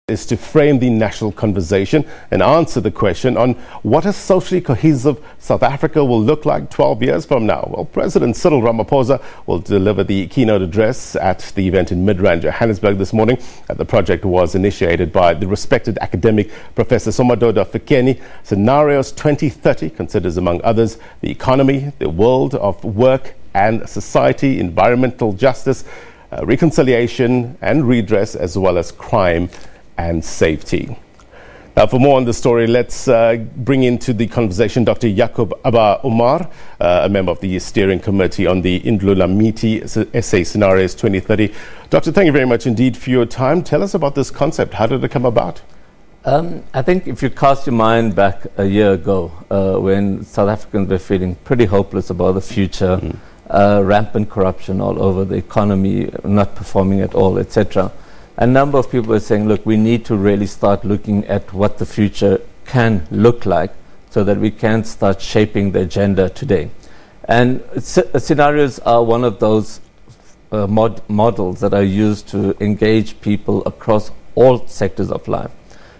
Is to frame the national conversation and answer the question on what a socially cohesive South Africa will look like 12 years from now. Well, President Cyril Ramaphosa will deliver the keynote address at the event in Midrand, Johannesburg this morning. The project was initiated by the respected academic Professor Somadoda Fikeni. Scenarios 2030 considers, among others, the economy, the world of work and society, environmental justice, reconciliation and redress, as well as crime and safety. Now, for more on the story, let's bring into the conversation Dr Yacoob Abba Omar, a member of the steering committee on the Indlulamithi SA Scenarios 2030. Doctor, thank you very much indeed for your time. Tell us about this concept. How did it come about? I think if you cast your mind back a year ago, when South Africans were feeling pretty hopeless about the future, rampant corruption all over the economy, not performing at all, etc., a number of people are saying, look, we need to really start looking at what the future can look like so that we can start shaping the agenda today. And scenarios are one of those models that are used to engage people across all sectors of life.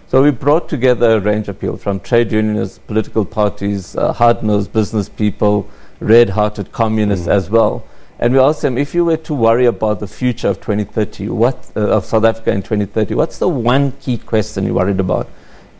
So we brought together a range of people, from trade unionists, political parties, hard-nosed business people, red-hearted communists as well. And we asked them, if you were to worry about the future of 2030, of South Africa in 2030, what's the one key question you're worried about?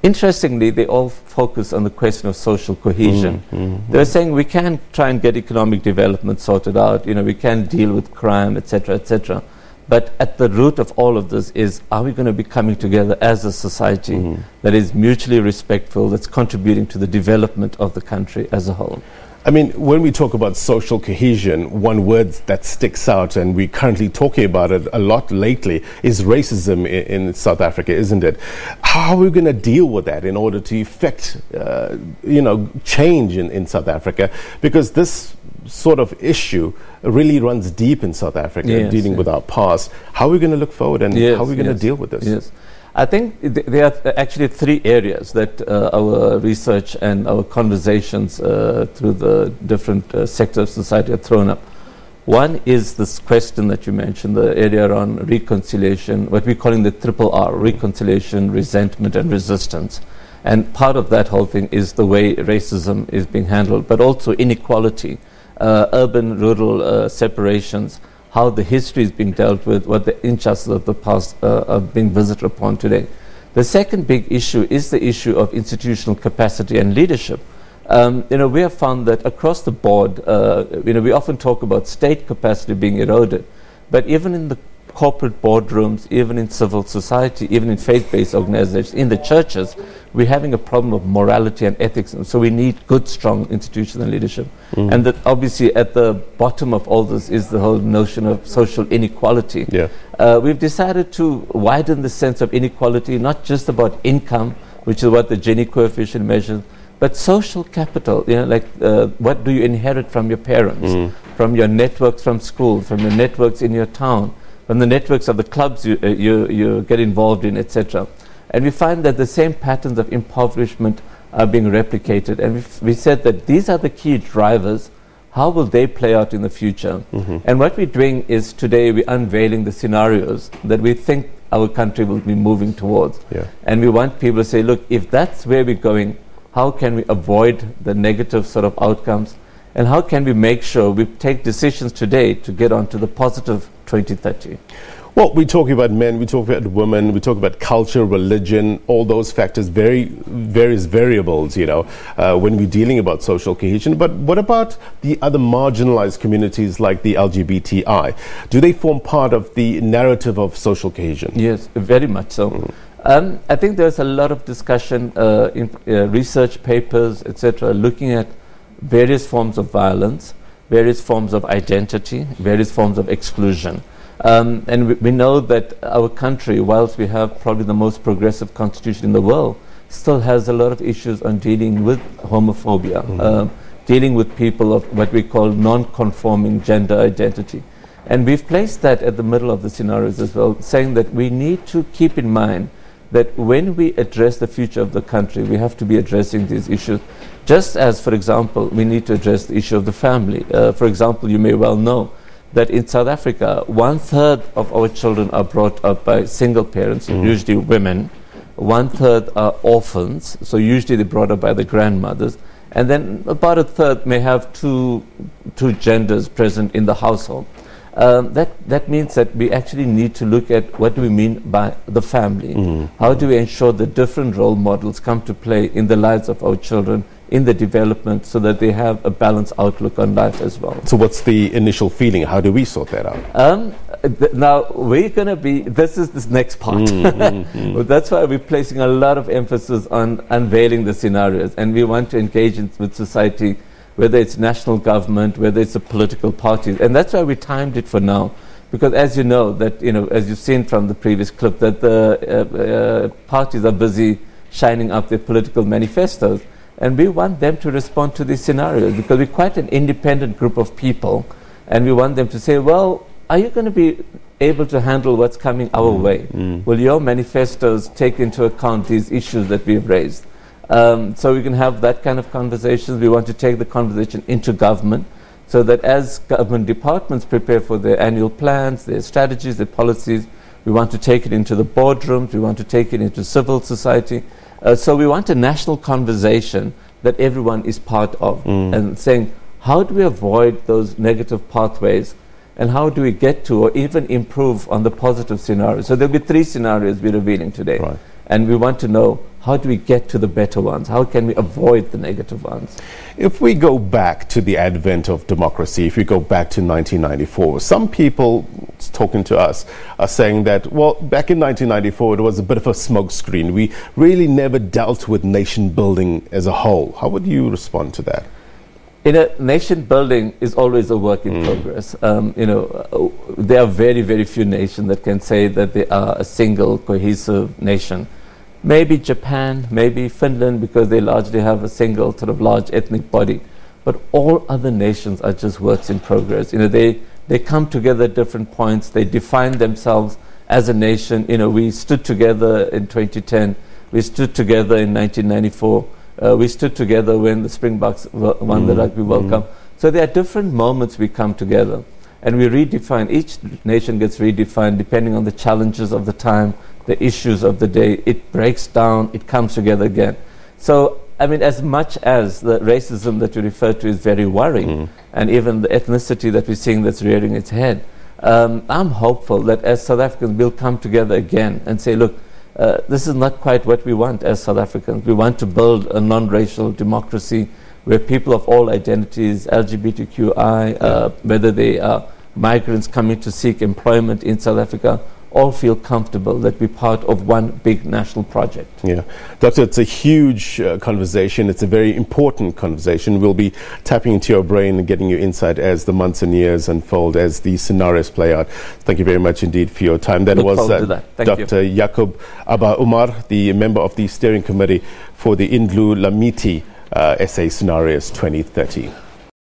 Interestingly, they all focus on the question of social cohesion. They're saying we can try and get economic development sorted out, we can deal with crime, etc., etc. But at the root of all of this is, are we going to be coming together as a society that is mutually respectful, that's contributing to the development of the country as a whole? I mean, when we talk about social cohesion, one word that sticks out, and we're currently talking about it a lot lately, is racism in South Africa, isn't it? How are we going to deal with that in order to effect, change in South Africa? Because this sort of issue really runs deep in South Africa, dealing with our past. How are we going to look forward, and how are we going to deal with this? Yes. I think there are actually three areas that our research and our conversations through the different sectors of society are thrown up. One is this question that you mentioned, the area around reconciliation, what we're calling the triple R, reconciliation, resentment and resistance. And part of that whole thing is the way racism is being handled, but also inequality, urban-rural separations, how the history is being dealt with, what the injustices of the past are being visited upon today. The second big issue is the issue of institutional capacity and leadership. We have found that across the board, we often talk about state capacity being eroded, but even in the corporate boardrooms, even in civil society, even in faith-based organizations, in the churches, we're having a problem of morality and ethics. And so we need good, strong institutional leadership. And that obviously at the bottom of all this is the whole notion of social inequality. We've decided to widen the sense of inequality, not just about income, which is what the Gini coefficient measures, but social capital, what do you inherit from your parents, from your networks from school, from your networks in your town, from the networks of the clubs you get involved in, etc. And we find that the same patterns of impoverishment are being replicated. And we said that these are the key drivers. How will they play out in the future? And what we're doing is today we're unveiling the scenarios that we think our country will be moving towards. And we want people to say, look, if that's where we're going, how can we avoid the negative sort of outcomes? And how can we make sure we take decisions today to get on to the positive 2030? Well, we're talking about men, we talk about women, we talk about culture, religion, all those factors, various variables, when we're dealing about social cohesion. But what about the other marginalized communities like the LGBTI? Do they form part of the narrative of social cohesion? Yes, very much so. I think there's a lot of discussion in research papers, etc., looking at various forms of violence, various forms of identity, various forms of exclusion. And we know that our country, whilst we have probably the most progressive constitution in the world, still has a lot of issues on dealing with homophobia, dealing with people of what we call non-conforming gender identity. And we've placed that at the middle of the scenarios as well, saying that we need to keep in mind that when we address the future of the country, we have to be addressing these issues. Just as, for example, we need to address the issue of the family. For example, you may well know that in South Africa, 1/3 of our children are brought up by single parents, usually women. 1/3 are orphans, so usually they're brought up by the grandmothers. And then about 1/3 may have two genders present in the household. That means that we actually need to look at what do we mean by the family. How do we ensure that different role models come to play in the lives of our children, in the development, so that they have a balanced outlook on life as well. So what's the initial feeling? How do we sort that out? Now, we're going to be, this is this next part. Well, that's why we're placing a lot of emphasis on unveiling the scenarios, and we want to engage with society, whether it's national government, whether it's the political parties. And that's why we timed it for now. Because as you know, that, as you've seen from the previous clip, that the parties are busy shining up their political manifestos. And we want them to respond to these scenarios, because we're quite an independent group of people. And we want them to say, well, are you going to be able to handle what's coming our way? Will your manifestos take into account these issues that we've raised? So we can have that kind of conversations. We want to take the conversation into government, so that as government departments prepare for their annual plans, their strategies, their policies, we want to take it into the boardrooms, we want to take it into civil society. So we want a national conversation that everyone is part of, and saying, how do we avoid those negative pathways, and how do we get to or even improve on the positive scenarios? So there'll be 3 scenarios we're revealing today. Right. And we want to know, how do we get to the better ones? How can we avoid the negative ones? If we go back to the advent of democracy, if we go back to 1994, some people talking to us are saying that, well, back in 1994, it was a bit of a smokescreen. We really never dealt with nation building as a whole. How would you respond to that? Nation building is always a work in progress. There are very, very few nations that can say that they are a single, cohesive nation. Maybe Japan, maybe Finland, because they largely have a single sort of large ethnic body. But all other nations are just works in progress. They come together at different points. They define themselves as a nation. We stood together in 2010. We stood together in 1994. We stood together when the Springboks won the Rugby World Cup. So there are different moments we come together, and we redefine. Each nation gets redefined depending on the challenges of the time, the issues of the day. It breaks down, it comes together again. So, as much as the racism that you refer to is very worrying, and even the ethnicity that we're seeing that's rearing its head, I'm hopeful that as South Africans we'll come together again and say, look, this is not quite what we want as South Africans. We want to build a non-racial democracy where people of all identities, LGBTQI, whether they are migrants coming to seek employment in South Africa, all feel comfortable that we're part of one big national project. Yeah. Doctor, it's a huge conversation. It's a very important conversation. We'll be tapping into your brain and getting your insight as the months and years unfold, as these scenarios play out. Thank you very much indeed for your time. That was Dr. Yacoob Abba Omar, the member of the steering committee for the Indlulamithi SA Scenarios 2030.